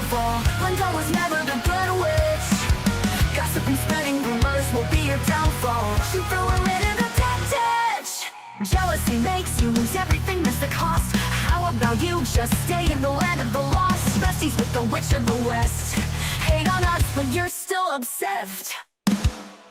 downfall. Linda was never the good witch. Gossip and spreading rumors will be your downfall. She threw her into the dead ditch. Jealousy makes you lose everything, that's the cost. How about you just stay in the land of the lost? Besties with the witch of the west. Hate on us, but you're still obsessed.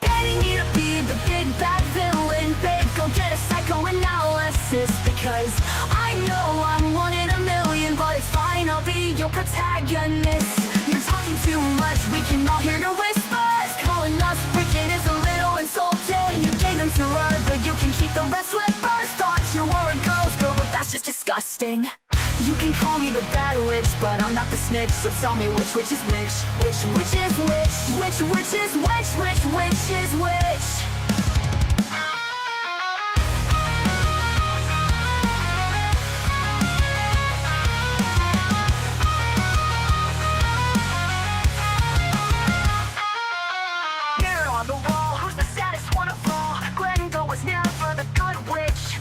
Getting you to be the big bad villain, babe, go get a psychoanalysis. Because I know I'm one in a million, but it's fine, I'll be your protagonist. You're talking too much, we can all hear your whispers. Calling us wicked is a little insulting. You gave them to her, but you can keep the rest with first thoughts. You're a girl's girl, but that's just disgusting. You can call me the bad witch, but I'm not the snitch. So tell me which is which? Which is which? Which is which is which? Mirror on the wall, who's the saddest one of all? Glenda was never the good witch.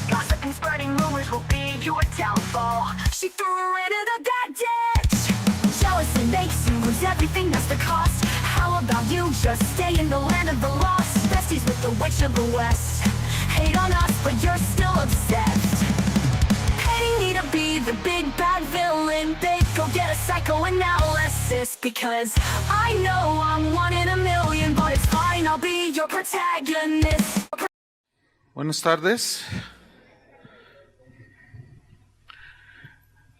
Gossip and spreading rumors will be your downfall. She threw her into the dead ditch. Jealousy makes you lose everything, that's the cost. How about you just stay in the land of the lost? Besties with the witch of the west. Hate on us, but you're still obsessed. Hating me to be the big bad villain, babe, go get a psychoanalysis. Because I know I'm one in a million, but it's fine, I'll be your protagonist. Buenas tardes.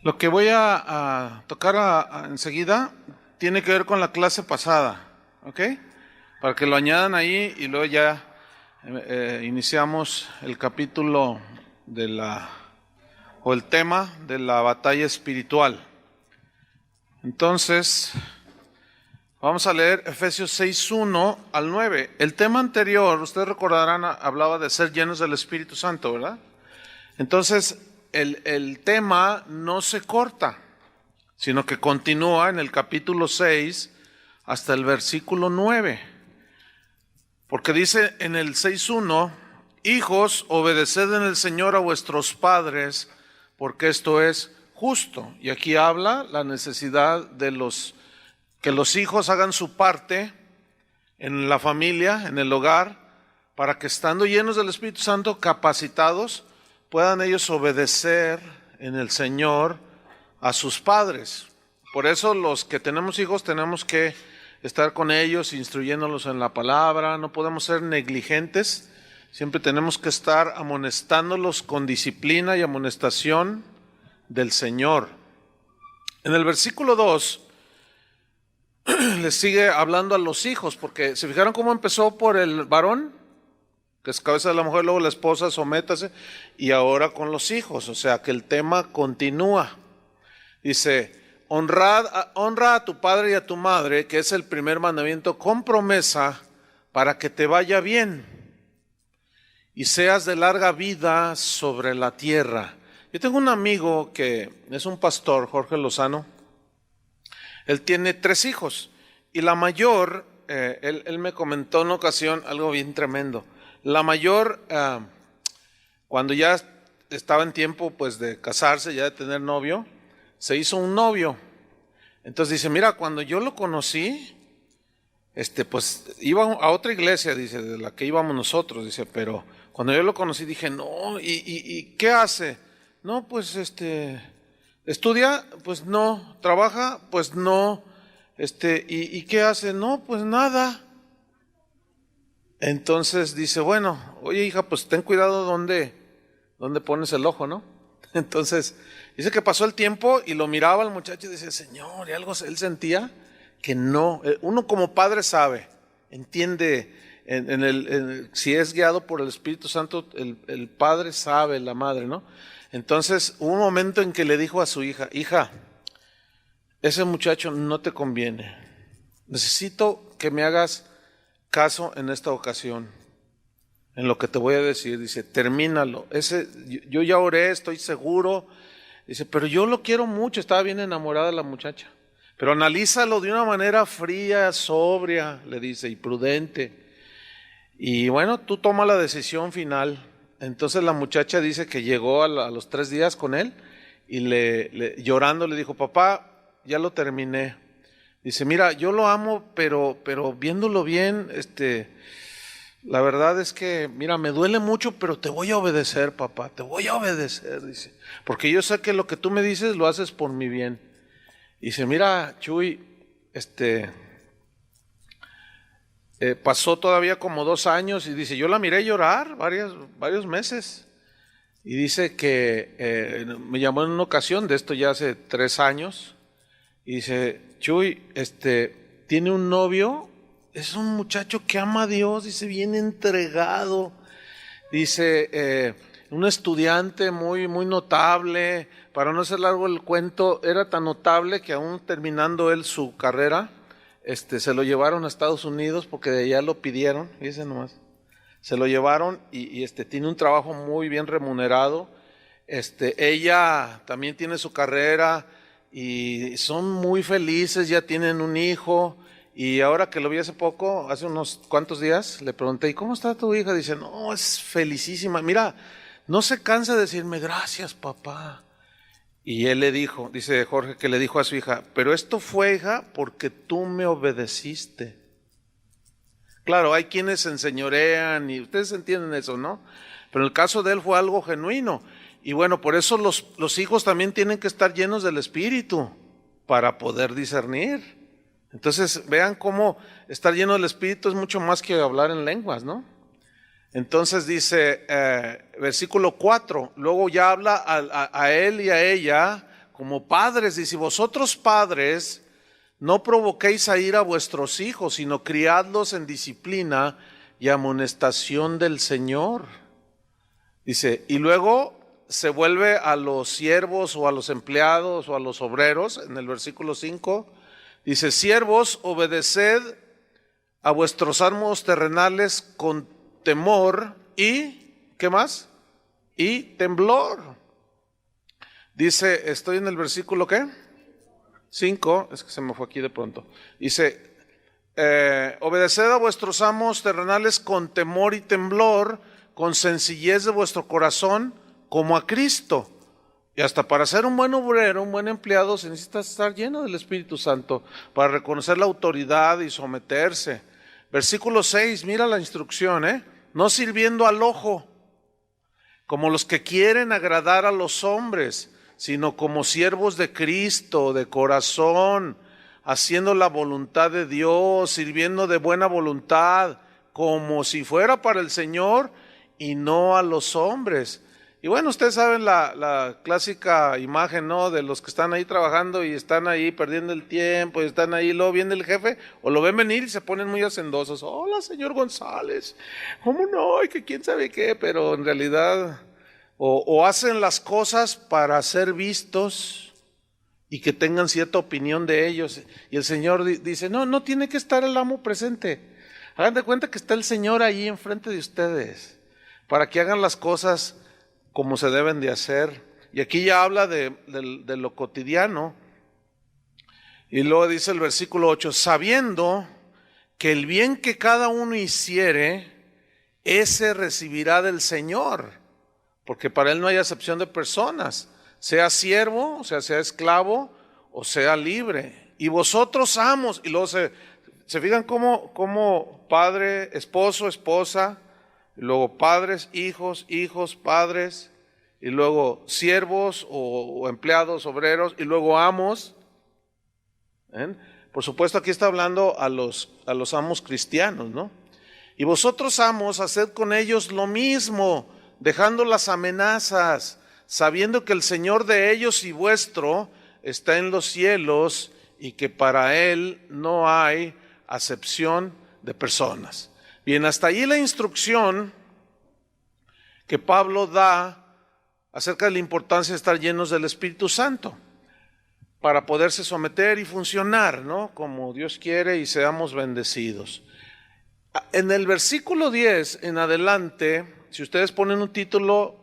Lo que voy a tocar enseguida tiene que ver con la clase pasada, ¿ok? Para que lo añadan ahí y luego ya iniciamos el capítulo o el tema de la batalla espiritual. Entonces, vamos a leer Efesios 6:1 al 9. El tema anterior, ustedes recordarán, hablaba de ser llenos del Espíritu Santo, ¿verdad? Entonces, el tema no se corta, sino que continúa en el capítulo 6 hasta el versículo 9. Porque dice en el 6:1, hijos, obedeced en el Señor a vuestros padres, porque esto es justo. Y aquí habla la necesidad de que los hijos hagan su parte en la familia, en el hogar, para que estando llenos del Espíritu Santo, capacitados, puedan ellos obedecer en el Señor a sus padres. Por eso los que tenemos hijos tenemos que estar con ellos, instruyéndolos en la palabra. No podemos ser negligentes, siempre tenemos que estar amonestándolos con disciplina y amonestación del Señor. En el versículo 2 les sigue hablando a los hijos, porque ¿se fijaron cómo empezó por el varón? Que es cabeza de la mujer, luego la esposa, sométase, y ahora con los hijos, o sea que el tema continúa. Dice, honra a tu padre y a tu madre, que es el primer mandamiento, con promesa para que te vaya bien y seas de larga vida sobre la tierra. Yo tengo un amigo que es un pastor, Jorge Lozano. Él tiene 3 hijos y la mayor, él me comentó en una ocasión algo bien tremendo. La mayor, cuando ya estaba en tiempo pues de casarse, ya de tener novio, se hizo un novio. Entonces dice, mira, cuando yo lo conocí, pues iba a otra iglesia, dice, de la que íbamos nosotros, dice, pero cuando yo lo conocí dije, no, ¿y qué hace? No, pues estudia, pues no, trabaja, pues no, ¿y qué hace? No, pues nada. Entonces dice, bueno, oye hija, pues ten cuidado dónde pones el ojo, ¿no? Entonces dice que pasó el tiempo y lo miraba al muchacho y decía, Señor, y algo él sentía que no. Uno como padre sabe, entiende, si es guiado por el Espíritu Santo, el padre sabe, la madre, ¿no? Entonces hubo un momento en que le dijo a su hija, hija, ese muchacho no te conviene, necesito que me hagas caso en esta ocasión, en lo que te voy a decir. Dice, termínalo. Yo ya oré, estoy seguro. Dice, pero yo lo quiero mucho, estaba bien enamorada de la muchacha. Pero analízalo de una manera fría, sobria, le dice, y prudente. Y bueno, tú toma la decisión final. Entonces la muchacha dice que llegó a los 3 días con él y llorando le dijo, papá, ya lo terminé. Dice, mira, yo lo amo, pero viéndolo bien, la verdad es que, mira, me duele mucho, pero te voy a obedecer, papá, te voy a obedecer, dice, porque yo sé que lo que tú me dices lo haces por mi bien. Dice, mira, Chuy, pasó todavía como 2 años y dice, yo la miré llorar varios meses. Y dice que me llamó en una ocasión, de esto ya hace 3 años, y dice, Chuy, tiene un novio, es un muchacho que ama a Dios, dice, bien entregado, dice, un estudiante muy, muy notable, para no hacer largo el cuento, era tan notable que aún terminando él su carrera, se lo llevaron a Estados Unidos porque de allá lo pidieron, fíjense nomás. Se lo llevaron y tiene un trabajo muy bien remunerado. Ella también tiene su carrera y son muy felices, ya tienen un hijo. Y ahora que lo vi hace poco, hace unos cuantos días, le pregunté, ¿y cómo está tu hija? Dice, no, es felicísima. Mira, no se cansa de decirme, gracias, papá. Y él le dijo, dice Jorge, que le dijo a su hija, pero esto fue, hija, porque tú me obedeciste. Claro, hay quienes se enseñorean y ustedes entienden eso, ¿no? Pero en el caso de él fue algo genuino. Y bueno, por eso los hijos también tienen que estar llenos del Espíritu para poder discernir. Entonces, vean cómo estar lleno del Espíritu es mucho más que hablar en lenguas, ¿no? Entonces dice, versículo 4, luego ya habla a él y a ella como padres. Dice, vosotros padres, no provoquéis a ira a vuestros hijos, sino criadlos en disciplina y amonestación del Señor. Dice, y luego se vuelve a los siervos o a los empleados o a los obreros, en el versículo 5, dice, siervos, obedeced a vuestros amos terrenales con temor y, ¿qué más? Y temblor. Dice, estoy en el versículo, ¿qué? 5, es que se me fue aquí de pronto. Dice, obedeced a vuestros amos terrenales con temor y temblor, con sencillez de vuestro corazón, como a Cristo. Y hasta para ser un buen obrero, un buen empleado, se necesita estar lleno del Espíritu Santo, para reconocer la autoridad y someterse. Versículo 6, mira la instrucción, no sirviendo al ojo, como los que quieren agradar a los hombres, sino como siervos de Cristo, de corazón, haciendo la voluntad de Dios, sirviendo de buena voluntad, como si fuera para el Señor y no a los hombres. Y bueno, ustedes saben la clásica imagen, ¿no? De los que están ahí trabajando y están ahí perdiendo el tiempo y están ahí, luego viene el jefe o lo ven venir y se ponen muy hacendosos. Hola, señor González, ¿cómo no? Y que quién sabe qué, pero en realidad o hacen las cosas para ser vistos y que tengan cierta opinión de ellos. Y el Señor dice, no tiene que estar el amo presente. Hagan de cuenta que está el Señor ahí enfrente de ustedes para que hagan las cosas como se deben de hacer. Y aquí ya habla de lo cotidiano. Y luego dice el versículo 8, sabiendo que el bien que cada uno hiciere, ese recibirá del Señor, porque para Él no hay acepción de personas, sea siervo, o sea esclavo, o sea libre. Y vosotros amos, y luego se fijan cómo padre, esposo, esposa, y luego padres, hijos, padres, y luego siervos o empleados, obreros, y luego amos. ¿Ven? Por supuesto aquí está hablando a los amos cristianos, ¿no? Y vosotros amos, haced con ellos lo mismo, dejando las amenazas, sabiendo que el Señor de ellos y vuestro está en los cielos y que para Él no hay acepción de personas. Bien, hasta ahí la instrucción que Pablo da acerca de la importancia de estar llenos del Espíritu Santo para poderse someter y funcionar, ¿no? Como Dios quiere y seamos bendecidos. En el versículo 10 en adelante, si ustedes ponen un título,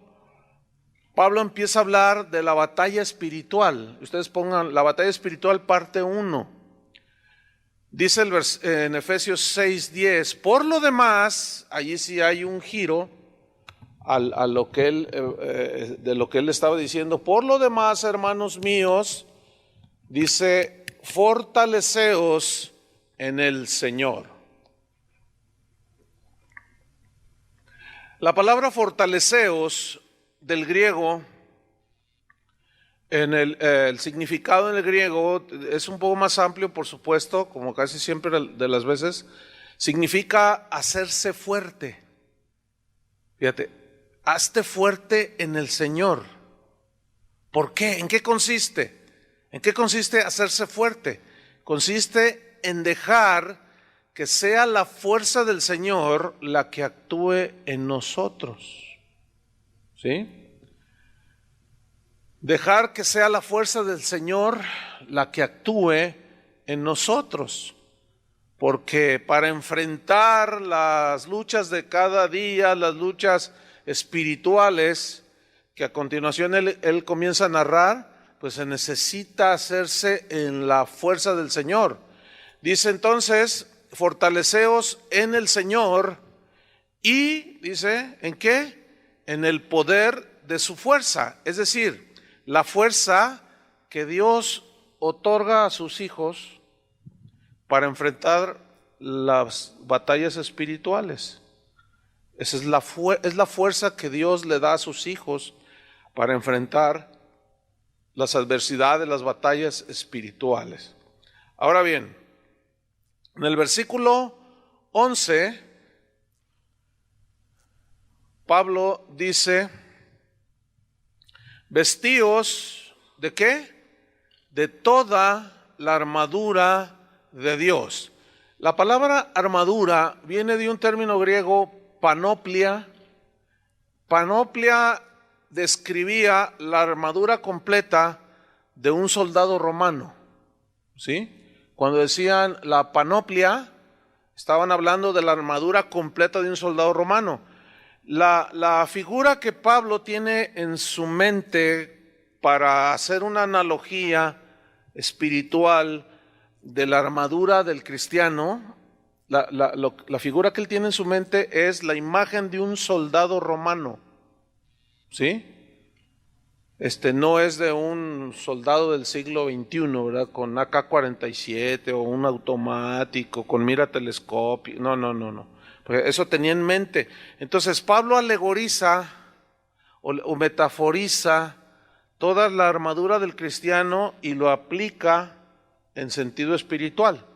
Pablo empieza a hablar de la batalla espiritual. Ustedes pongan la batalla espiritual parte 1. Dice en Efesios 6:10, por lo demás, allí sí hay un giro a lo que de lo que él estaba diciendo. Por lo demás, hermanos míos, dice, fortaleceos en el Señor. La palabra fortaleceos del griego, en el significado en el griego es un poco más amplio, por supuesto, como casi siempre de las veces, significa hacerse fuerte. Fíjate, hazte fuerte en el Señor. ¿Por qué? ¿En qué consiste? ¿En qué consiste hacerse fuerte? Consiste en dejar que sea la fuerza del Señor la que actúe en nosotros. ¿Sí? Dejar que sea la fuerza del Señor la que actúe en nosotros. Porque para enfrentar las luchas de cada día, las luchas espirituales, que a continuación él comienza a narrar, pues se necesita hacerse en la fuerza del Señor. Dice entonces, fortaleceos en el Señor y, dice, ¿en qué? En el poder de su fuerza. Es decir, la fuerza que Dios otorga a sus hijos para enfrentar las batallas espirituales. Esa es la fuerza que Dios le da a sus hijos para enfrentar las adversidades, las batallas espirituales. Ahora bien, en el versículo 11, Pablo dice, vestíos, ¿de qué? De toda la armadura de Dios. La palabra armadura viene de un término griego, panoplia. Panoplia describía la armadura completa de un soldado romano. ¿Sí? Cuando decían la panoplia, estaban hablando de la armadura completa de un soldado romano. La figura que Pablo tiene en su mente para hacer una analogía espiritual de la armadura del cristiano, la figura que él tiene en su mente es la imagen de un soldado romano. ¿Sí? No es de un soldado del siglo XXI, ¿verdad? Con AK-47 o un automático, con mira telescopio. No. Porque eso tenía en mente. Entonces Pablo alegoriza o metaforiza toda la armadura del cristiano y lo aplica en sentido espiritual.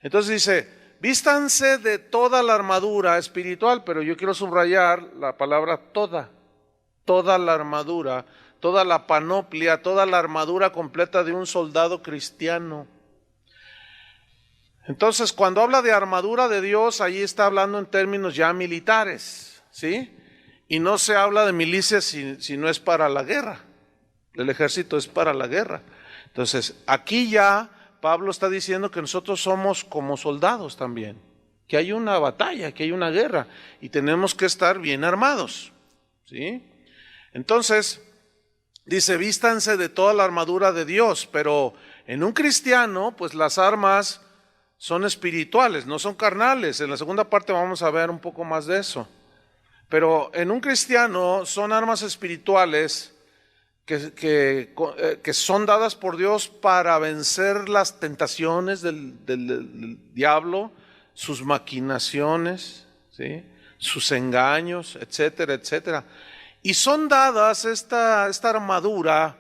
Entonces dice, vístanse de toda la armadura espiritual, pero yo quiero subrayar la palabra toda la armadura, toda la panoplia, toda la armadura completa de un soldado cristiano. Entonces, cuando habla de armadura de Dios, ahí está hablando en términos ya militares, ¿sí? Y no se habla de milicias si no es para la guerra. El ejército es para la guerra. Entonces, aquí ya Pablo está diciendo que nosotros somos como soldados también, que hay una batalla, que hay una guerra y tenemos que estar bien armados, ¿sí? Entonces, dice, vístanse de toda la armadura de Dios, pero en un cristiano, pues las armas son espirituales, no son carnales. En la segunda parte vamos a ver un poco más de eso. Pero en un cristiano son armas espirituales que son dadas por Dios para vencer las tentaciones del diablo, sus maquinaciones, ¿sí? Sus engaños, etcétera, etcétera. Y son dadas esta armadura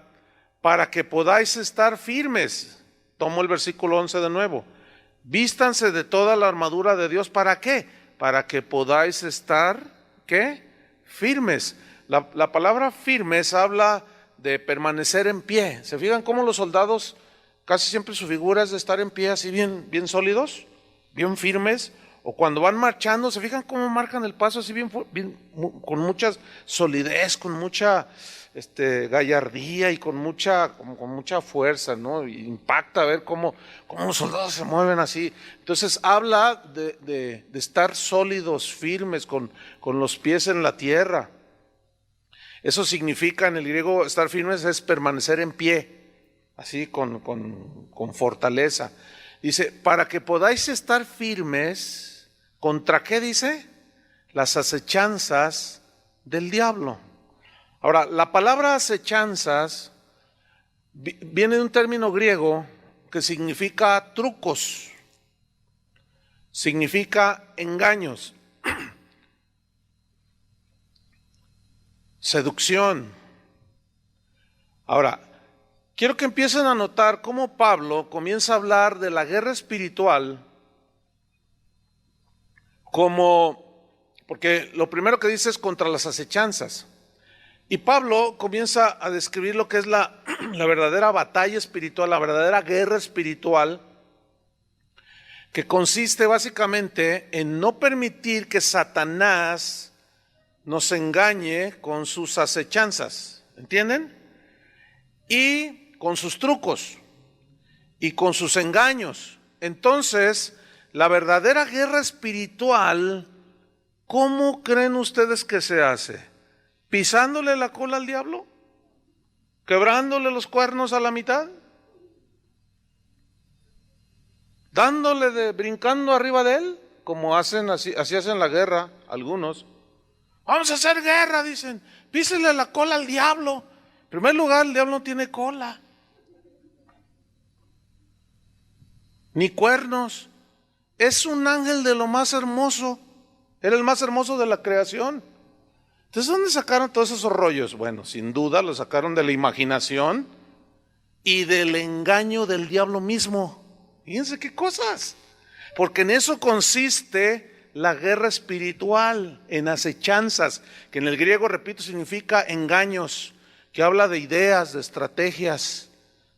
para que podáis estar firmes. Tomo el versículo 11 de nuevo. Vístanse de toda la armadura de Dios. ¿Para qué? Para que podáis estar, ¿qué? Firmes. La palabra firmes habla de permanecer en pie. ¿Se fijan cómo los soldados casi siempre su figura es de estar en pie así bien sólidos, bien firmes? O cuando van marchando, ¿se fijan cómo marcan el paso así con mucha solidez, con mucha gallardía y con mucha fuerza, ¿no? Y impacta ver cómo los soldados se mueven así. Entonces habla de estar sólidos, firmes, con los pies en la tierra. Eso significa en el griego estar firmes es permanecer en pie, así con fortaleza. Dice, para que podáis estar firmes, ¿contra qué dice? Las acechanzas del diablo. Ahora, la palabra acechanzas viene de un término griego que significa trucos, significa engaños, seducción. Ahora, quiero que empiecen a notar cómo Pablo comienza a hablar de la guerra espiritual porque lo primero que dice es contra las acechanzas. Y Pablo comienza a describir lo que es la verdadera batalla espiritual, la verdadera guerra espiritual, que consiste básicamente en no permitir que Satanás nos engañe con sus acechanzas, ¿entienden? Y con sus trucos y con sus engaños. Entonces, la verdadera guerra espiritual, ¿cómo creen ustedes que se hace? ¿Pisándole la cola al diablo? ¿Quebrándole los cuernos a la mitad? ¿Brincando arriba de él? Como hacen, así hacen la guerra algunos. Vamos a hacer guerra, dicen. Písele la cola al diablo. En primer lugar, el diablo no tiene cola, ni cuernos. Es un ángel de lo más hermoso. Era el más hermoso de la creación. Entonces, ¿dónde sacaron todos esos rollos? Bueno, sin duda lo sacaron de la imaginación y del engaño del diablo mismo. Fíjense qué cosas. Porque en eso consiste la guerra espiritual, en acechanzas, que en el griego, repito, significa engaños, que habla de ideas, de estrategias,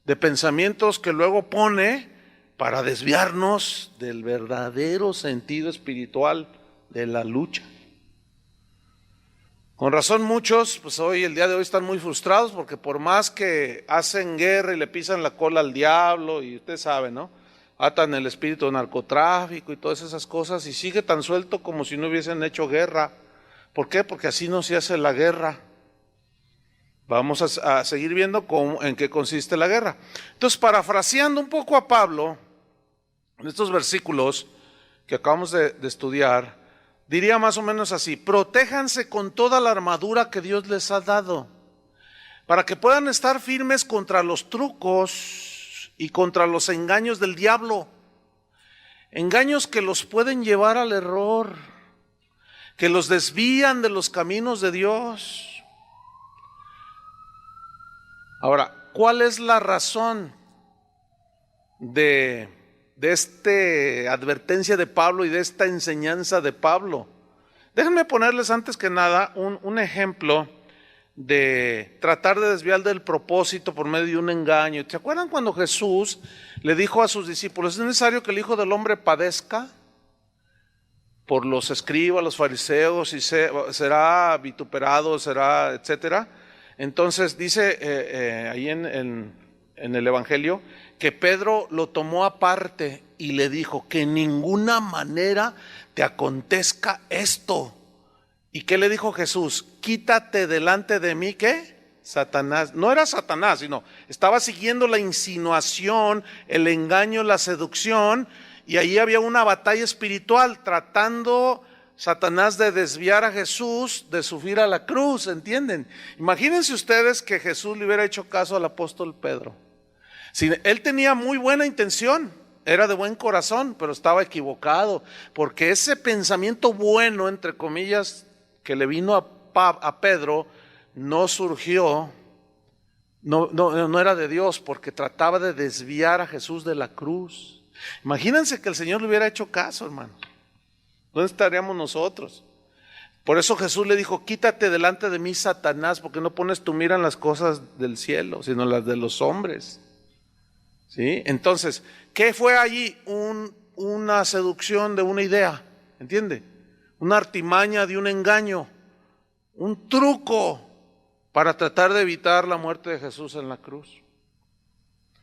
de pensamientos que luego pone para desviarnos del verdadero sentido espiritual de la lucha. Con razón muchos, pues el día de hoy están muy frustrados porque por más que hacen guerra y le pisan la cola al diablo, y usted sabe, ¿no? Atan el espíritu de narcotráfico y todas esas cosas, y sigue tan suelto como si no hubiesen hecho guerra. ¿Por qué? Porque así no se hace la guerra. Vamos a seguir viendo en qué consiste la guerra. Entonces, parafraseando un poco a Pablo, en estos versículos que acabamos de estudiar, diría más o menos así: protéjanse con toda la armadura que Dios les ha dado, para que puedan estar firmes contra los trucos y contra los engaños del diablo. Engaños que los pueden llevar al error, que los desvían de los caminos de Dios. Ahora, ¿cuál es la razón de esta advertencia de Pablo y de esta enseñanza de Pablo? Déjenme ponerles antes que nada un ejemplo de tratar de desviar del propósito por medio de un engaño. ¿Se acuerdan cuando Jesús le dijo a sus discípulos: es necesario que el Hijo del Hombre padezca por los escribas, los fariseos, y será vituperado, será, etcétera? Entonces dice ahí en el Evangelio que Pedro lo tomó aparte y le dijo: que en ninguna manera te acontezca esto. ¿Y qué le dijo Jesús? Quítate delante de mí, ¿qué? Satanás. No era Satanás, sino estaba siguiendo la insinuación, el engaño, la seducción, y ahí había una batalla espiritual tratando Satanás de desviar a Jesús de subir a la cruz, ¿entienden? Imagínense ustedes que Jesús le hubiera hecho caso al apóstol Pedro. Si él tenía muy buena intención, era de buen corazón, pero estaba equivocado, porque ese pensamiento bueno, entre comillas, que le vino a Pedro, no surgió, no era de Dios, porque trataba de desviar a Jesús de la cruz. Imagínense que el Señor le hubiera hecho caso, hermano. ¿Dónde estaríamos nosotros? Por eso Jesús le dijo: quítate delante de mí, Satanás, porque no pones tu mira en las cosas del cielo, sino en las de los hombres. ¿Sí? Entonces, ¿qué fue allí? Una seducción de una idea, ¿entiende? Una artimaña de un engaño, un truco para tratar de evitar la muerte de Jesús en la cruz.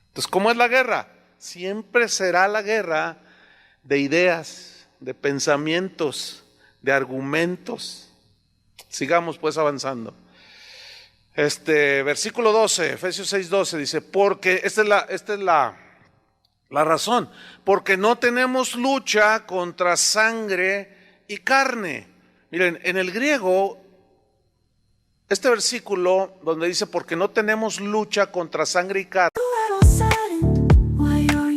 Entonces, ¿cómo es la guerra? Siempre será la guerra de ideas, de pensamientos, de argumentos. Sigamos pues avanzando. Versículo 12, Efesios 6:12 dice: porque esta es la razón, porque no tenemos lucha contra sangre y carne. Miren, en el griego, este versículo donde dice porque no tenemos lucha contra sangre y carne, A little saddened why you're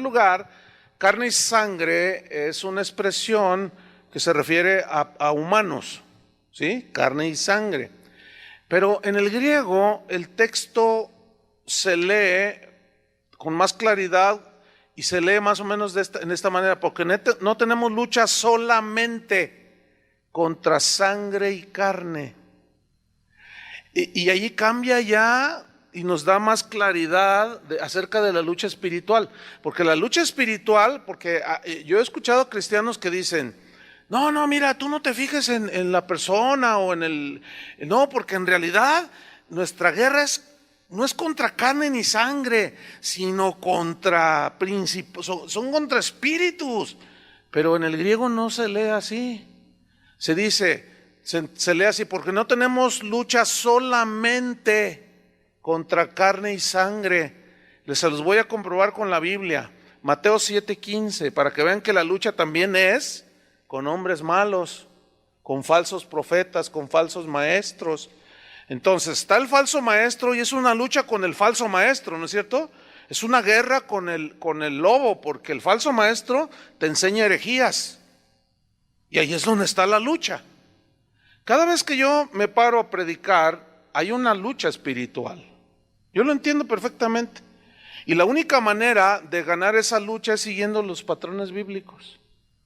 lugar, carne y sangre es una expresión que se refiere a humanos, ¿sí? Carne y sangre. Pero en el griego el texto se lee con más claridad y se lee más o menos en esta manera, porque no tenemos lucha solamente contra sangre y carne. Y allí cambia ya y nos da más claridad acerca de la lucha espiritual. Porque la lucha espiritual, porque yo he escuchado cristianos que dicen, no, mira, tú no te fijes en la persona o en el... No, porque en realidad nuestra guerra no es contra carne ni sangre, sino contra principios, son contra espíritus. Pero en el griego no se lee así. Se dice, se lee así, porque no tenemos lucha solamente contra carne y sangre. Se los voy a comprobar con la Biblia. Mateo 7:15, para que vean que la lucha también es con hombres malos, con falsos profetas, con falsos maestros. Entonces está el falso maestro y es una lucha con el falso maestro, ¿no es cierto? Es una guerra con el lobo, porque el falso maestro te enseña herejías. Y ahí es donde está la lucha. Cada vez que yo me paro a predicar, hay una lucha espiritual. Yo lo entiendo perfectamente. Y la única manera de ganar esa lucha es siguiendo los patrones bíblicos.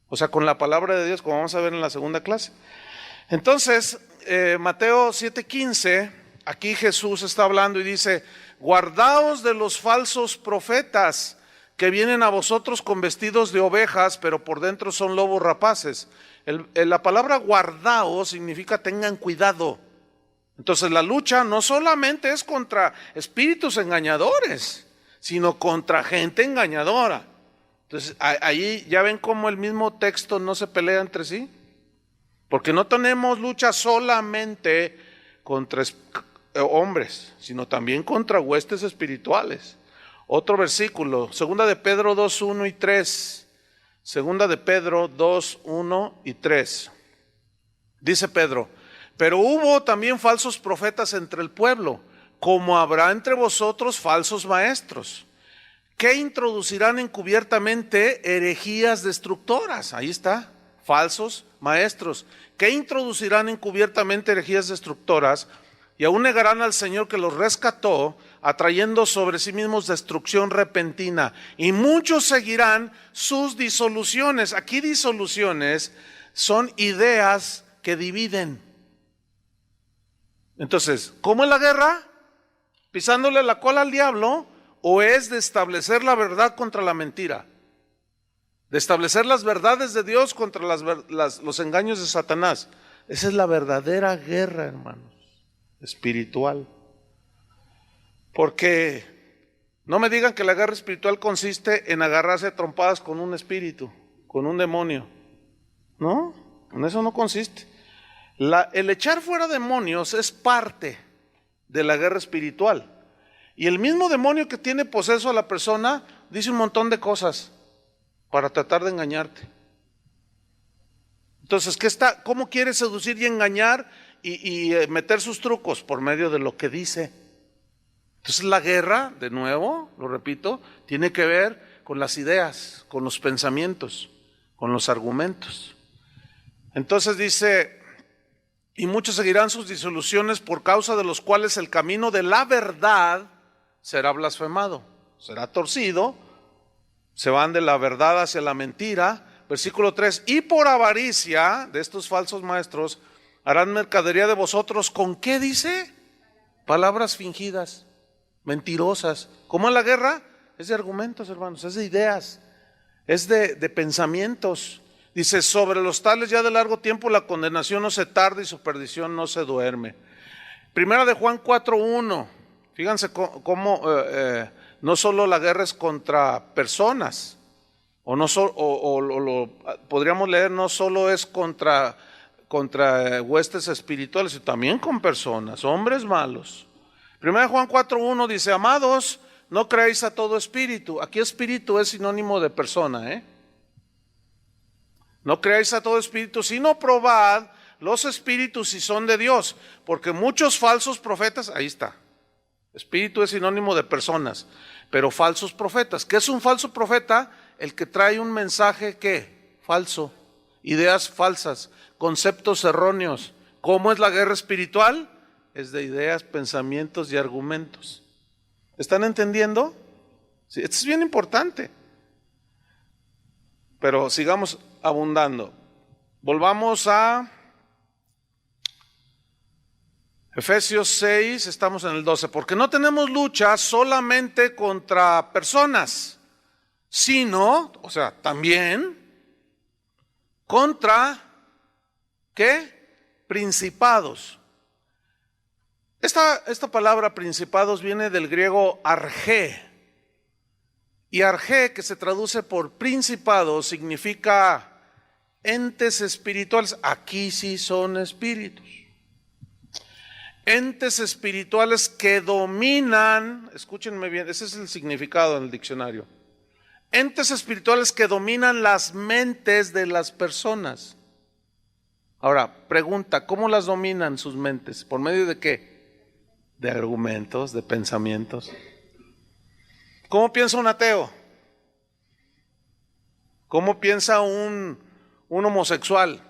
O sea, con la palabra de Dios, como vamos a ver en la segunda clase. Entonces, Mateo 7:15, aquí Jesús está hablando y dice, guardaos de los falsos profetas que vienen a vosotros con vestidos de ovejas, pero por dentro son lobos rapaces. La palabra guardaos significa tengan cuidado. Entonces la lucha no solamente es contra espíritus engañadores, sino contra gente engañadora. Entonces ahí ya ven cómo el mismo texto no se pelea entre sí. Porque no tenemos lucha solamente contra hombres, sino también contra huestes espirituales. Otro versículo, 2 de Pedro 2:1 y 3. 2 de Pedro 2:1 y 3. Dice Pedro, pero hubo también falsos profetas entre el pueblo, como habrá entre vosotros falsos maestros, que introducirán encubiertamente herejías destructoras. Ahí está, falsos maestros, que introducirán encubiertamente herejías destructoras, y aún negarán al Señor que los rescató, atrayendo sobre sí mismos destrucción repentina. Y muchos seguirán sus disoluciones. Aquí disoluciones son ideas que dividen. Entonces, ¿cómo es la guerra? ¿Pisándole la cola al diablo? ¿O es de establecer la verdad contra la mentira? De establecer las verdades de Dios contra los engaños de Satanás. Esa es la verdadera guerra, hermanos, espiritual. Porque no me digan que la guerra espiritual consiste en agarrarse a trompadas con un espíritu, con un demonio. No, en eso no consiste. El echar fuera demonios es parte de la guerra espiritual. Y el mismo demonio que tiene poseso a la persona dice un montón de cosas para tratar de engañarte. Entonces, ¿cómo quiere seducir y engañar y meter sus trucos? Por medio de lo que dice. Entonces la guerra, de nuevo, lo repito, tiene que ver con las ideas, con los pensamientos, con los argumentos. Entonces dice, y muchos seguirán sus disoluciones, por causa de los cuales el camino de la verdad será blasfemado, será torcido, se van de la verdad hacia la mentira. Versículo 3, y por avaricia de estos falsos maestros harán mercadería de vosotros, ¿con qué dice? Palabras fingidas, mentirosas. ¿Cómo es la guerra? Es de argumentos, hermanos, es de ideas, es de pensamientos. Dice, sobre los tales ya de largo tiempo la condenación no se tarda y su perdición no se duerme. Primera de Juan 4:1, fíjense cómo no solo la guerra es contra personas, podríamos leer, no solo es contra huestes espirituales, sino también con personas, hombres malos. Primera de Juan 4:1 dice, amados, no creáis a todo espíritu. Aquí espíritu es sinónimo de persona, No creáis a todo espíritu, sino probad los espíritus si son de Dios, porque muchos falsos profetas, ahí está, Espíritu es sinónimo de personas, pero falsos profetas. ¿Qué es un falso profeta? El que trae un mensaje, ¿qué? Falso, ideas falsas, conceptos erróneos. ¿Cómo es la guerra espiritual? Es de ideas, pensamientos y argumentos. ¿Están entendiendo? Sí, esto es bien importante. Pero sigamos abundando. Volvamos a Efesios 6, estamos en el 12. Porque no tenemos lucha solamente contra personas, sino, o sea, también contra, ¿qué? Principados. Esta palabra principados viene del griego argé. Y argé, que se traduce por principado, significa entes espirituales. Aquí sí son espíritus. Entes espirituales que dominan, escúchenme bien, ese es el significado en el diccionario. Entes espirituales que dominan las mentes de las personas. Ahora, pregunta, ¿cómo las dominan sus mentes? ¿Por medio de qué? De argumentos, de pensamientos. ¿Cómo piensa un ateo? ¿Cómo piensa un homosexual?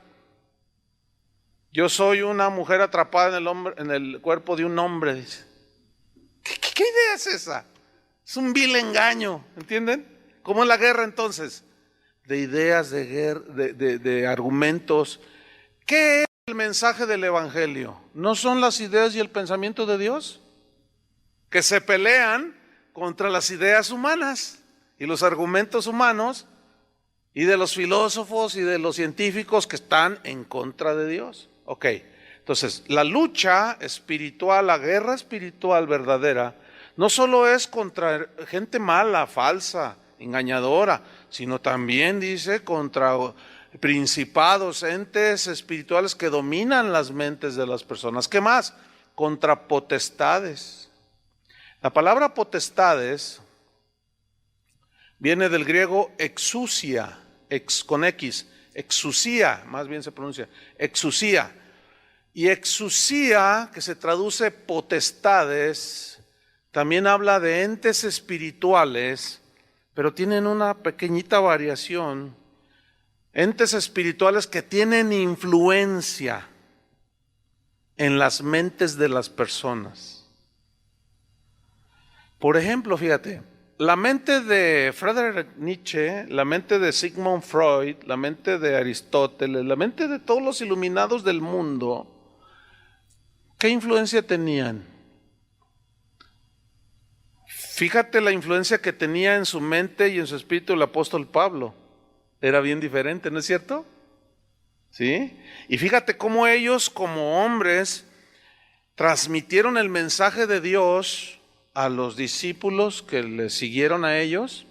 Yo soy una mujer atrapada en el cuerpo de un hombre, dice. ¿Qué idea es esa? Es un vil engaño, ¿entienden? ¿Cómo es la guerra entonces? De ideas, de argumentos. ¿Qué es el mensaje del evangelio? ¿No son las ideas y el pensamiento de Dios? Que se pelean contra las ideas humanas y los argumentos humanos y de los filósofos y de los científicos que están en contra de Dios. Ok, entonces la lucha espiritual, la guerra espiritual verdadera, no solo es contra gente mala, falsa, engañadora, sino también dice contra principados, entes espirituales que dominan las mentes de las personas. ¿Qué más? Contra potestades. La palabra potestades viene del griego exousia, con X, exousia, más bien se pronuncia, exousia. Y exousia, que se traduce potestades, también habla de entes espirituales, pero tienen una pequeñita variación. Entes espirituales que tienen influencia en las mentes de las personas. Por ejemplo, fíjate, la mente de Friedrich Nietzsche, la mente de Sigmund Freud, la mente de Aristóteles, la mente de todos los iluminados del mundo, ¿qué influencia tenían? Fíjate la influencia que tenía en su mente y en su espíritu el apóstol Pablo. Era bien diferente, ¿no es cierto? ¿Sí? Y fíjate cómo ellos como hombres transmitieron el mensaje de Dios a los discípulos que les siguieron a ellos.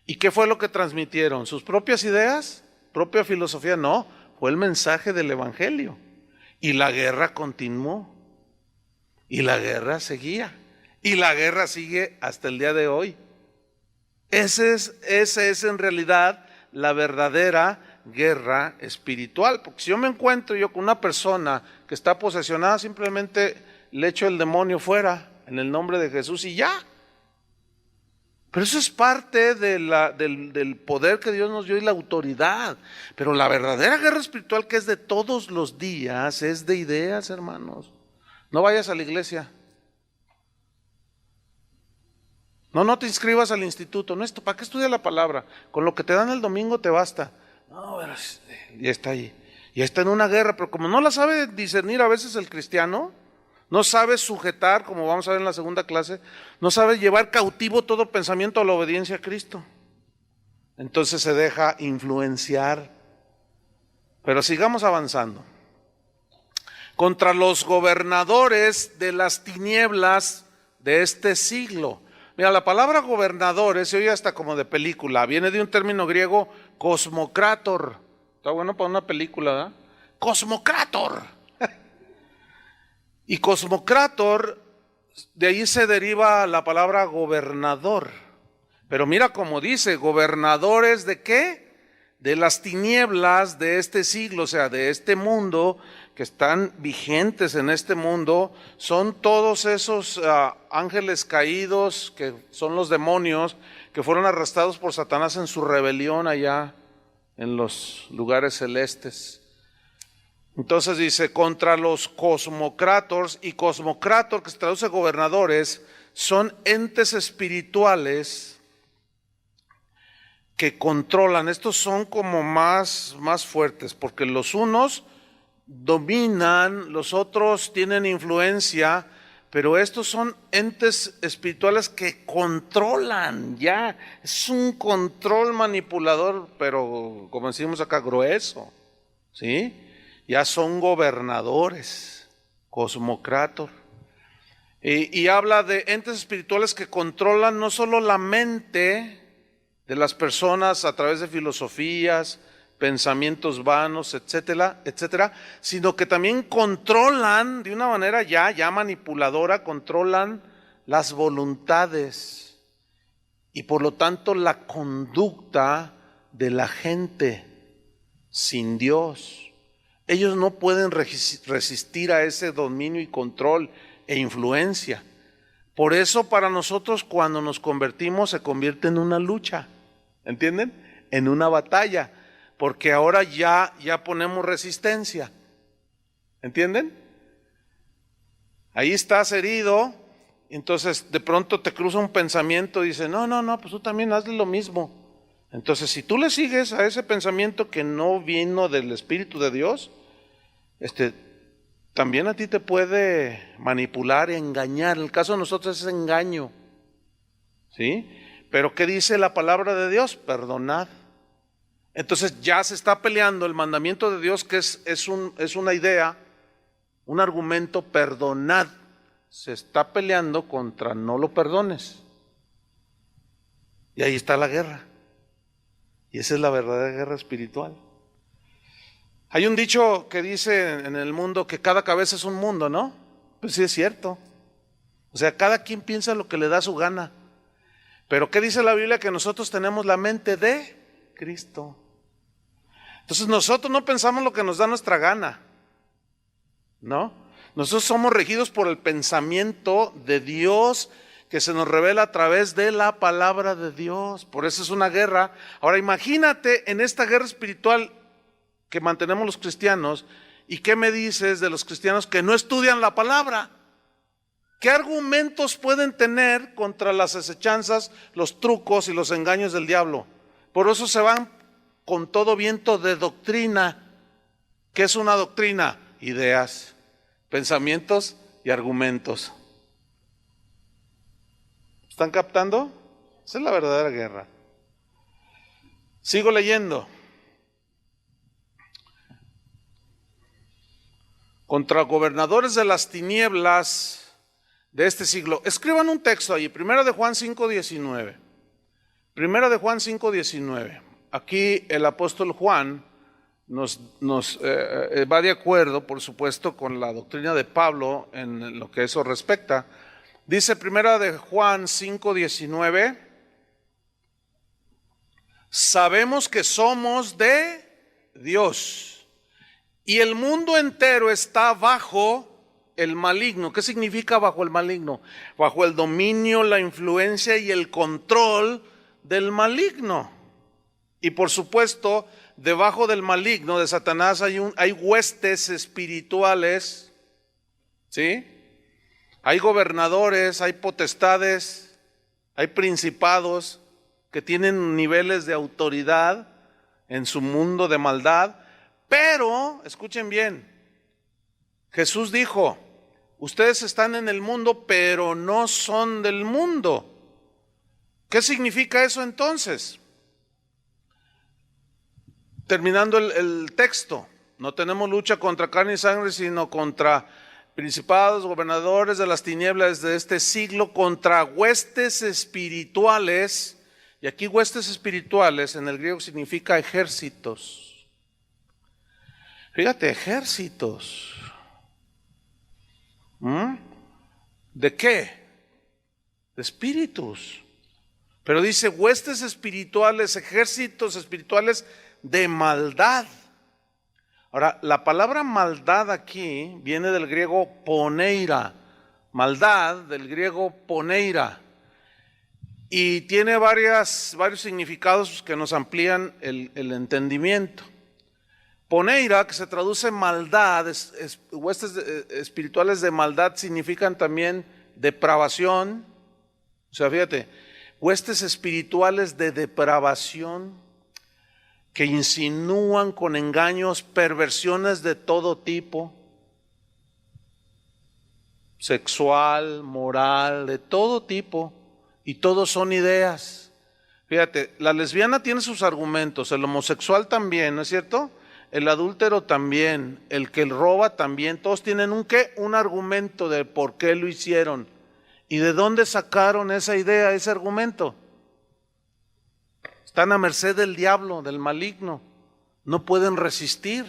¿Y qué fue lo que transmitieron? ¿Sus propias ideas? ¿Propia filosofía? No, fue el mensaje del evangelio. Y la guerra continuó. Y la guerra seguía. Y la guerra sigue hasta el día de hoy. Esa es en realidad la verdadera guerra espiritual. Porque si yo me encuentro con una persona que está posesionada, simplemente le echo el demonio fuera en el nombre de Jesús y ya. Pero eso es parte del poder que Dios nos dio y la autoridad. Pero la verdadera guerra espiritual, que es de todos los días, es de ideas, hermanos. No vayas a la iglesia. No te inscribas al instituto. No, ¿para qué estudias la palabra? Con lo que te dan el domingo te basta. No, pero ya está ahí. Ya está en una guerra, pero como no la sabe discernir a veces el cristiano, no sabe sujetar, como vamos a ver en la segunda clase, no sabe llevar cautivo todo pensamiento a la obediencia a Cristo. Entonces se deja influenciar. Pero sigamos avanzando. Contra los gobernadores de las tinieblas de este siglo. Mira, la palabra gobernadores se oye hasta como de película. Viene de un término griego, cosmocrator. Está bueno para una película, ¿verdad? Cosmocrator. Y cosmocrator, de ahí se deriva la palabra gobernador. Pero mira cómo dice, gobernadores ¿de qué? de las tinieblas de este siglo, o sea, de este mundo, que están vigentes en este mundo, son todos esos ángeles caídos, que son los demonios, que fueron arrestados por Satanás en su rebelión allá en los lugares celestes. Entonces dice, contra los cosmocrators, y cosmocrator, que se traduce gobernadores, son entes espirituales que controlan. Estos son como más fuertes, porque los unos dominan, los otros tienen influencia, pero estos son entes espirituales que controlan, ya, es un control manipulador, pero como decimos acá, grueso, ¿sí? Ya son gobernadores, cosmocrator. Y habla de entes espirituales que controlan no solo la mente de las personas a través de filosofías, pensamientos vanos, etcétera, etcétera, sino que también controlan de una manera ya manipuladora, controlan las voluntades y por lo tanto la conducta de la gente sin Dios. Ellos no pueden resistir a ese dominio y control e influencia. Por eso para nosotros cuando nos convertimos se convierte en una lucha, ¿entienden? En una batalla, porque ahora ya ponemos resistencia, ¿entienden? Ahí estás herido, entonces de pronto te cruza un pensamiento y dice, no, pues tú también hazle lo mismo. Entonces si tú le sigues a ese pensamiento que no vino del Espíritu de Dios, también a ti te puede manipular y engañar. En el caso de nosotros es engaño, ¿sí? Pero ¿qué dice la palabra de Dios? Perdonad. Entonces ya se está peleando el mandamiento de Dios, que es una idea, un argumento, perdonad. Se está peleando contra no lo perdones. Y ahí está la guerra. Y esa es la verdadera guerra espiritual. Hay un dicho que dice en el mundo que cada cabeza es un mundo, ¿no? Pues sí es cierto. O sea, cada quien piensa lo que le da su gana. Pero ¿qué dice la Biblia? Que nosotros tenemos la mente de Cristo. Entonces nosotros no pensamos lo que nos da nuestra gana, ¿no? Nosotros somos regidos por el pensamiento de Dios que se nos revela a través de la palabra de Dios. Por eso es una guerra. Ahora imagínate en esta guerra espiritual que mantenemos los cristianos, ¿y qué me dices de los cristianos que no estudian la palabra? ¿Qué argumentos pueden tener contra las acechanzas, los trucos y los engaños del diablo? Por eso se van con todo viento de doctrina. ¿Qué es una doctrina? Ideas, pensamientos y argumentos. ¿Están captando? Esa es la verdadera guerra. Sigo leyendo. Contra gobernadores de las tinieblas de este siglo. Escriban un texto ahí, 1 de Juan 5:19. 1 de Juan 5:19. Aquí el apóstol Juan nos va de acuerdo, por supuesto, con la doctrina de Pablo en lo que eso respecta. Dice 1 de Juan 5:19, sabemos que somos de Dios y el mundo entero está bajo el maligno. ¿Qué significa bajo el maligno? Bajo el dominio, la influencia y el control del maligno. Y por supuesto, debajo del maligno, de Satanás, hay huestes espirituales, ¿sí? Hay gobernadores, hay potestades, hay principados que tienen niveles de autoridad en su mundo de maldad. Pero, escuchen bien, Jesús dijo, ustedes están en el mundo, pero no son del mundo. ¿Qué significa eso entonces? Terminando el texto, no tenemos lucha contra carne y sangre, sino contra principados, gobernadores de las tinieblas de este siglo, contra huestes espirituales. Y aquí huestes espirituales en el griego significa ejércitos. Fíjate, ejércitos. ¿De qué? De espíritus. Pero dice huestes espirituales, ejércitos espirituales de maldad. Ahora, la palabra maldad aquí viene del griego poneira. Maldad del griego poneira. Y tiene varios significados que nos amplían el entendimiento. Poneira, que se traduce maldad, huestes espirituales de maldad significan también depravación. O sea, fíjate, huestes espirituales de depravación que insinúan con engaños, perversiones de todo tipo, sexual, moral, de todo tipo, y todos son ideas. Fíjate, la lesbiana tiene sus argumentos, el homosexual también, ¿no es cierto? El adúltero también, el que roba también, todos tienen un argumento de por qué lo hicieron. ¿Y de dónde sacaron esa idea, ese argumento? Están a merced del diablo, del maligno. No pueden resistir.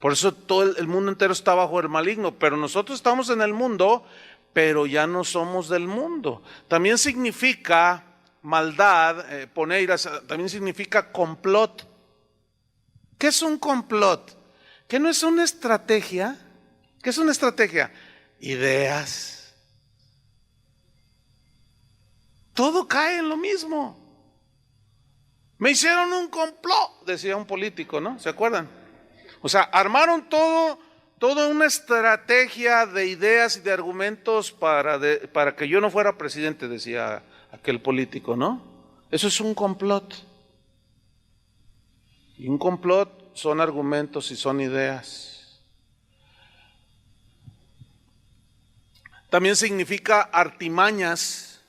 Por eso todo el mundo entero está bajo el maligno. Pero nosotros estamos en el mundo, pero ya no somos del mundo. También significa maldad, poneiras, también significa complot. ¿Qué es un complot? ¿Qué no es una estrategia? ¿Qué es una estrategia? Ideas. Todo cae en lo mismo. Me hicieron un complot, decía un político, ¿no? ¿Se acuerdan? O sea, armaron toda una estrategia de ideas y de argumentos para que yo no fuera presidente, decía aquel político, ¿no? Eso es un complot. Y un complot son argumentos y son ideas. También significa artimañas.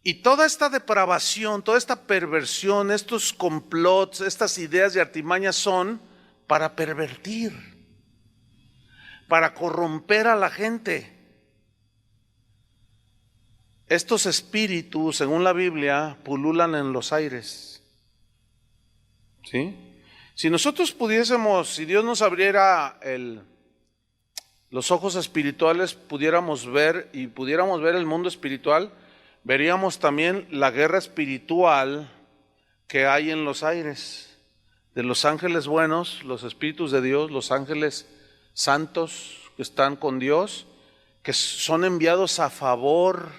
Y toda esta depravación, toda esta perversión, estos complots, estas ideas y artimañas son para pervertir, para corromper a la gente. Estos espíritus, según la Biblia, pululan en los aires. ¿Sí? Si nosotros pudiésemos, si Dios nos abriera los ojos espirituales, pudiéramos ver el mundo espiritual, veríamos también la guerra espiritual que hay en los aires, de los ángeles buenos, los espíritus de Dios, los ángeles santos que están con Dios, que son enviados a favor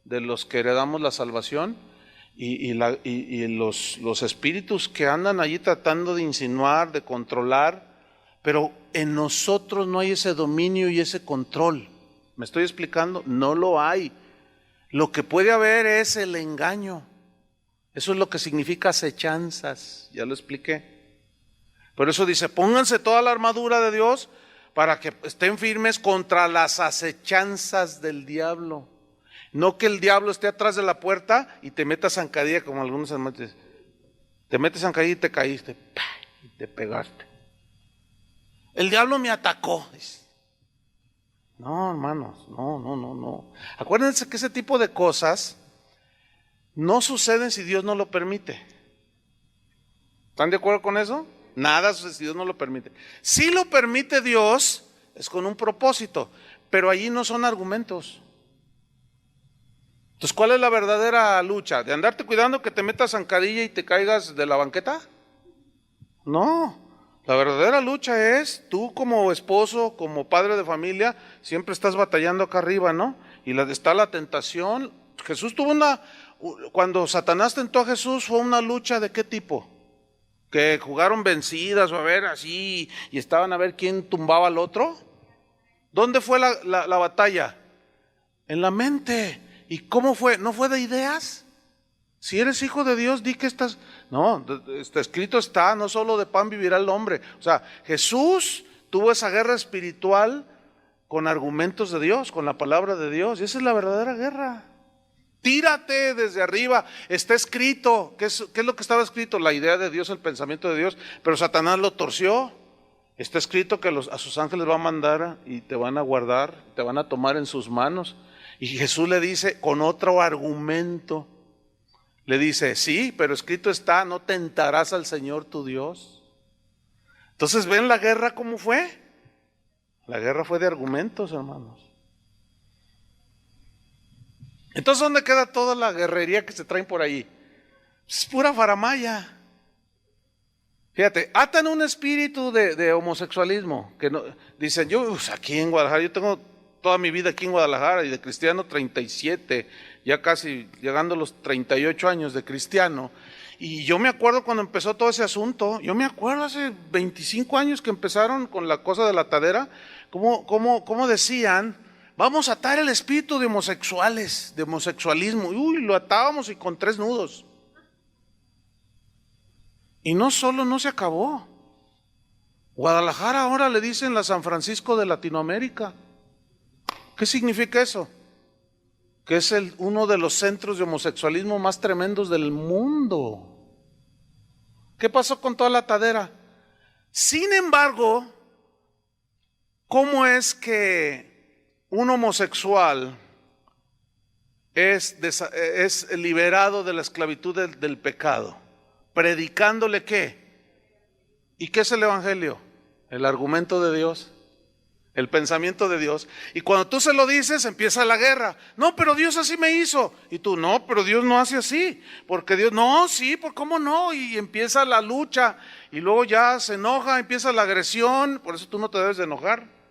de los que heredamos la salvación, y los espíritus que andan allí tratando de insinuar, de controlar, pero en nosotros no hay ese dominio y ese control. ¿Me estoy explicando? No lo hay. Lo que puede haber es el engaño. Eso es lo que significa acechanzas, ya lo expliqué. Por eso dice, pónganse toda la armadura de Dios para que estén firmes contra las acechanzas del diablo. No que el diablo esté atrás de la puerta y te metas zancadilla, como algunos hermanos. Te metes zancadilla y te caíste, y te pegaste. El diablo me atacó. No, hermanos, no. Acuérdense que ese tipo de cosas no suceden si Dios no lo permite. ¿Están de acuerdo con eso? Nada sucede si Dios no lo permite. Si lo permite Dios, es con un propósito, pero allí no son argumentos. Entonces, ¿cuál es la verdadera lucha? ¿De andarte cuidando que te metas zancadilla y te caigas de la banqueta? No, la verdadera lucha es, tú como esposo, como padre de familia, siempre estás batallando acá arriba, ¿no? Y está la tentación. Jesús tuvo cuando Satanás tentó a Jesús, fue una lucha ¿de qué tipo? Que jugaron vencidas o a ver así, y estaban a ver quién tumbaba al otro. ¿Dónde fue la batalla? En la mente. ¿Y cómo fue? ¿No fue de ideas? Si eres hijo de Dios, di que estás... No, escrito está, no solo de pan vivirá el hombre. O sea, Jesús tuvo esa guerra espiritual con argumentos de Dios, con la palabra de Dios. Y esa es la verdadera guerra. Tírate desde arriba. Está escrito. ¿Qué es lo que estaba escrito? La idea de Dios, el pensamiento de Dios. Pero Satanás lo torció. Está escrito que a sus ángeles va a mandar y te van a guardar, te van a tomar en sus manos. Y Jesús le dice con otro argumento, le dice, sí, pero escrito está, no tentarás al Señor tu Dios. Entonces, ¿ven la guerra cómo fue? La guerra fue de argumentos, hermanos. Entonces, ¿dónde queda toda la guerrería que se traen por ahí? Es pura faramaya. Fíjate, atan un espíritu de homosexualismo, que no, dicen, yo pues, aquí en Guadalajara, yo tengo toda mi vida aquí en Guadalajara y de cristiano 37, ya casi llegando a los 38 años de cristiano. Y yo me acuerdo cuando empezó todo ese asunto, yo me acuerdo hace 25 años que empezaron con la cosa de la atadera, cómo decían, vamos a atar el espíritu de homosexuales, de homosexualismo. Uy, lo atábamos y con 3 nudos. Y no solo no se acabó. Guadalajara ahora le dicen la San Francisco de Latinoamérica. ¿Qué significa eso? Que es uno de los centros de homosexualismo más tremendos del mundo. ¿Qué pasó con toda la atadera? Sin embargo, ¿cómo es que un homosexual es liberado de la esclavitud del pecado? ¿Predicándole qué? ¿Y qué es el evangelio? El argumento de Dios, el pensamiento de Dios. Y cuando tú se lo dices, empieza la guerra. No, pero Dios así me hizo. Y tú, no, pero Dios no hace así. Porque Dios, no, sí, ¿por cómo no? Y empieza la lucha. Y luego ya se enoja, empieza la agresión. Por eso tú no te debes de enojar.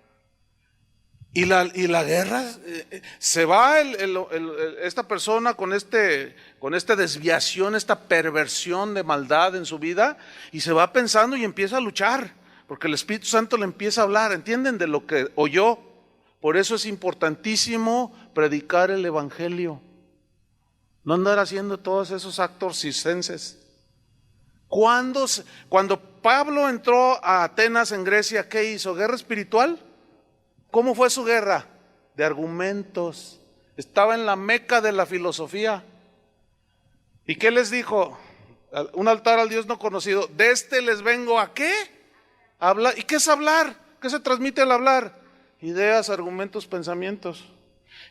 Y la guerra, se va esta persona con esta desviación, esta perversión de maldad en su vida, y se va pensando y empieza a luchar, porque el Espíritu Santo le empieza a hablar, ¿entienden? De lo que oyó. Por eso es importantísimo predicar el Evangelio, no andar haciendo todos esos actos circenses. Cuando Pablo entró a Atenas en Grecia, ¿qué hizo? ¿Guerra espiritual? ¿Cómo fue su guerra? De argumentos. Estaba en la meca de la filosofía. ¿Y qué les dijo? Un altar al Dios no conocido. De este les vengo ¿a qué? A hablar. ¿Y qué es hablar? ¿Qué se transmite al hablar? Ideas, argumentos, pensamientos.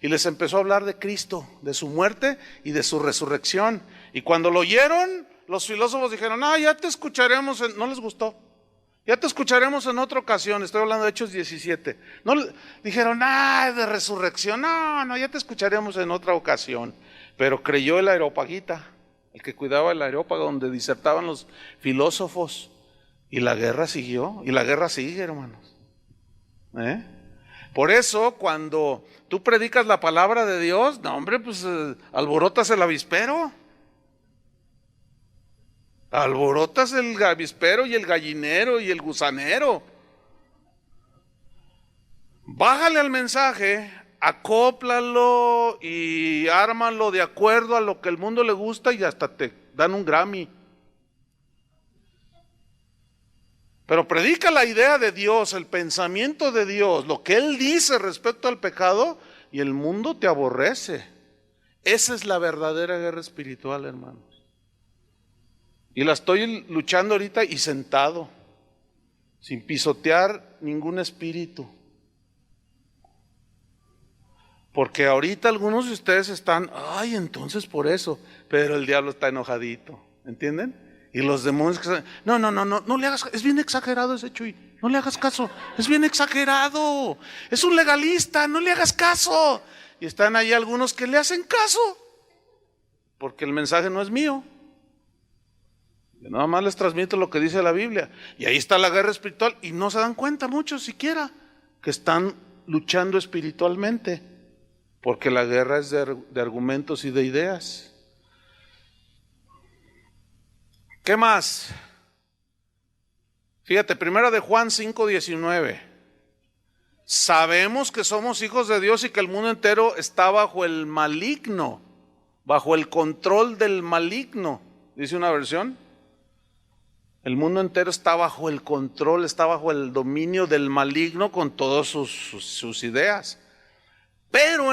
Y les empezó a hablar de Cristo, de su muerte y de su resurrección. Y cuando lo oyeron, los filósofos dijeron, ya te escucharemos. No les gustó. Ya te escucharemos en otra ocasión. Estoy hablando de Hechos 17. No, dijeron, de resurrección. No, ya te escucharemos en otra ocasión. Pero creyó el Areópagita, el que cuidaba el Areópago, donde disertaban los filósofos. Y la guerra siguió. Y la guerra sigue, hermanos. Por eso, cuando tú predicas la palabra de Dios, no, hombre, pues alborotas el avispero. Alborotas el avispero y el gallinero y el gusanero. Bájale al mensaje, acóplalo y ármalo de acuerdo a lo que el mundo le gusta y hasta te dan un Grammy. Pero predica la idea de Dios, el pensamiento de Dios, lo que Él dice respecto al pecado, y el mundo te aborrece. Esa es la verdadera guerra espiritual, hermano. Y la estoy luchando ahorita y sentado, sin pisotear ningún espíritu. Porque ahorita algunos de ustedes están, entonces por eso, pero el diablo está enojadito, ¿entienden? Y los demonios que están, no le hagas, es bien exagerado ese Chuy, no le hagas caso, es bien exagerado, es un legalista, no le hagas caso. Y están ahí algunos que le hacen caso, porque el mensaje no es mío. Yo nada más les transmito lo que dice la Biblia. Y ahí está la guerra espiritual. Y no se dan cuenta muchos siquiera que están luchando espiritualmente. Porque la guerra es de argumentos y de ideas. ¿Qué más? Fíjate, primera de Juan 5:19. Sabemos que somos hijos de Dios y que el mundo entero está bajo el maligno. Bajo el control del maligno. Dice una versión. El mundo entero está bajo el control, está bajo el dominio del maligno con todas sus ideas. Pero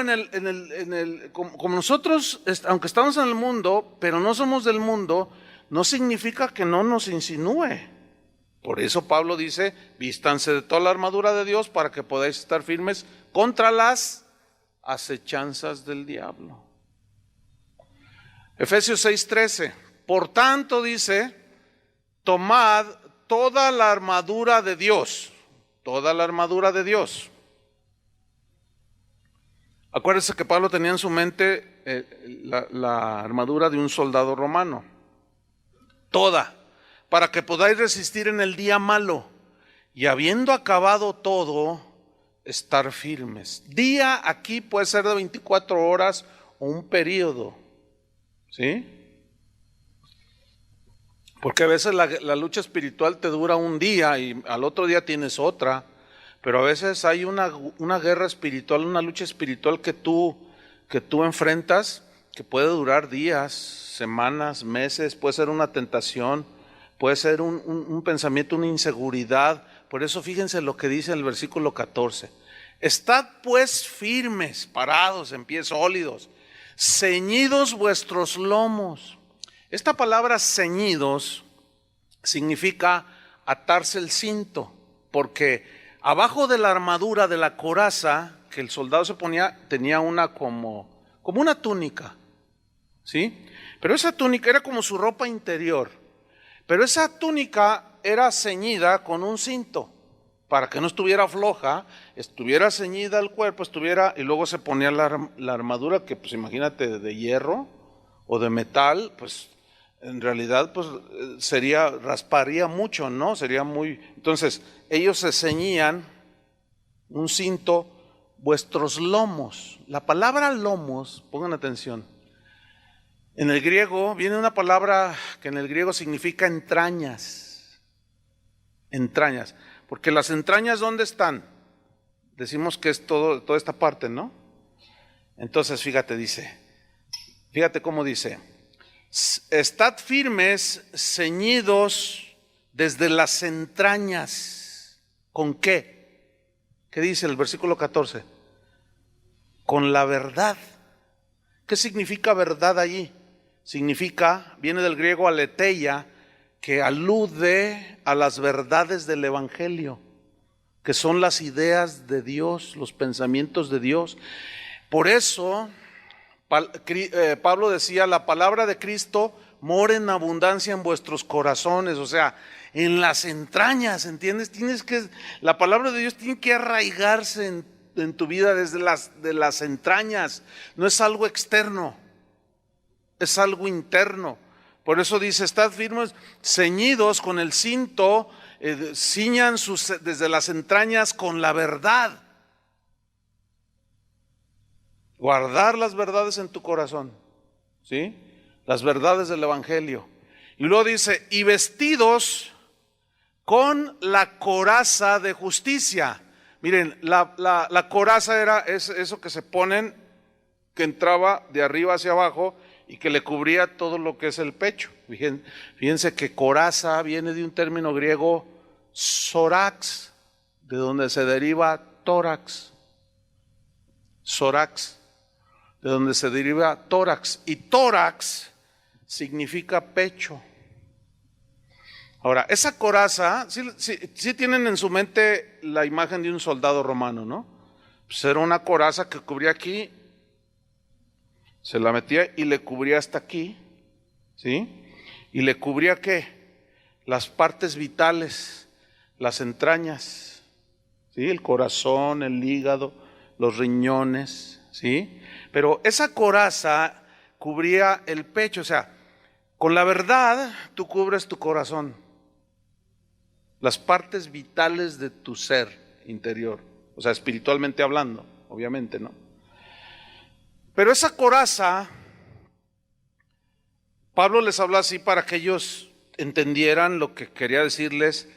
como nosotros, aunque estamos en el mundo, pero no somos del mundo, no significa que no nos insinúe. Por eso Pablo dice, vístanse de toda la armadura de Dios para que podáis estar firmes contra las acechanzas del diablo. Efesios 6:13. Por tanto dice, tomad toda la armadura de Dios, toda la armadura de Dios. Acuérdense que Pablo tenía en su mente la armadura de un soldado romano, toda, para que podáis resistir en el día malo, y habiendo acabado todo, estar firmes. Día aquí puede ser de 24 horas o un periodo, ¿sí? Porque a veces la lucha espiritual te dura un día y al otro día tienes otra, pero a veces hay una guerra espiritual, una lucha espiritual que tú enfrentas, que puede durar días, semanas, meses, puede ser una tentación, puede ser un pensamiento, una inseguridad. Por eso fíjense lo que dice el versículo 14. Estad pues firmes, parados en pie, sólidos, ceñidos vuestros lomos. Esta palabra ceñidos significa atarse el cinto, porque abajo de la armadura de la coraza que el soldado se ponía, tenía una como una túnica, ¿sí? Pero esa túnica era como su ropa interior, pero esa túnica era ceñida con un cinto, para que no estuviera floja, estuviera ceñida al cuerpo, y luego se ponía la armadura que, pues imagínate, de hierro o de metal, pues en realidad pues rasparía mucho, ¿no? Sería muy... Entonces, ellos se ceñían un cinto, vuestros lomos. La palabra lomos, pongan atención, en el griego viene una palabra que en el griego significa entrañas. Entrañas. Porque las entrañas, ¿dónde están? Decimos que es toda esta parte, ¿no? Entonces, fíjate cómo dice. Estad firmes, ceñidos desde las entrañas. ¿Con qué? ¿Qué dice el versículo 14? Con la verdad. ¿Qué significa verdad allí? Viene del griego aletheia, que alude a las verdades del Evangelio, que son las ideas de Dios, los pensamientos de Dios. Por eso Pablo decía, la palabra de Cristo mora en abundancia en vuestros corazones, o sea, en las entrañas, ¿entiendes? La palabra de Dios tiene que arraigarse en tu vida desde las entrañas, no es algo externo, es algo interno. Por eso dice, estad firmes, ceñidos con el cinto, ciñan desde las entrañas con la verdad. Guardar las verdades en tu corazón, ¿sí? Las verdades del Evangelio. Y luego dice, y vestidos con la coraza de justicia. Miren, la coraza es eso que se ponen, que entraba de arriba hacia abajo y que le cubría todo lo que es el pecho. Fíjense que coraza viene de un término griego, sorax, de donde se deriva tórax. Sorax, de donde se deriva tórax, y tórax significa pecho. Ahora, esa coraza, sí tienen en su mente la imagen de un soldado romano, ¿no? Pues era una coraza que cubría aquí, se la metía y le cubría hasta aquí, ¿sí? ¿Y le cubría qué? Las partes vitales, las entrañas, ¿sí? El corazón, el hígado, los riñones, ¿sí? Pero esa coraza cubría el pecho, o sea, con la verdad tú cubres tu corazón, las partes vitales de tu ser interior, o sea, espiritualmente hablando, obviamente, ¿no? Pero esa coraza, Pablo les habla así para que ellos entendieran lo que quería decirles,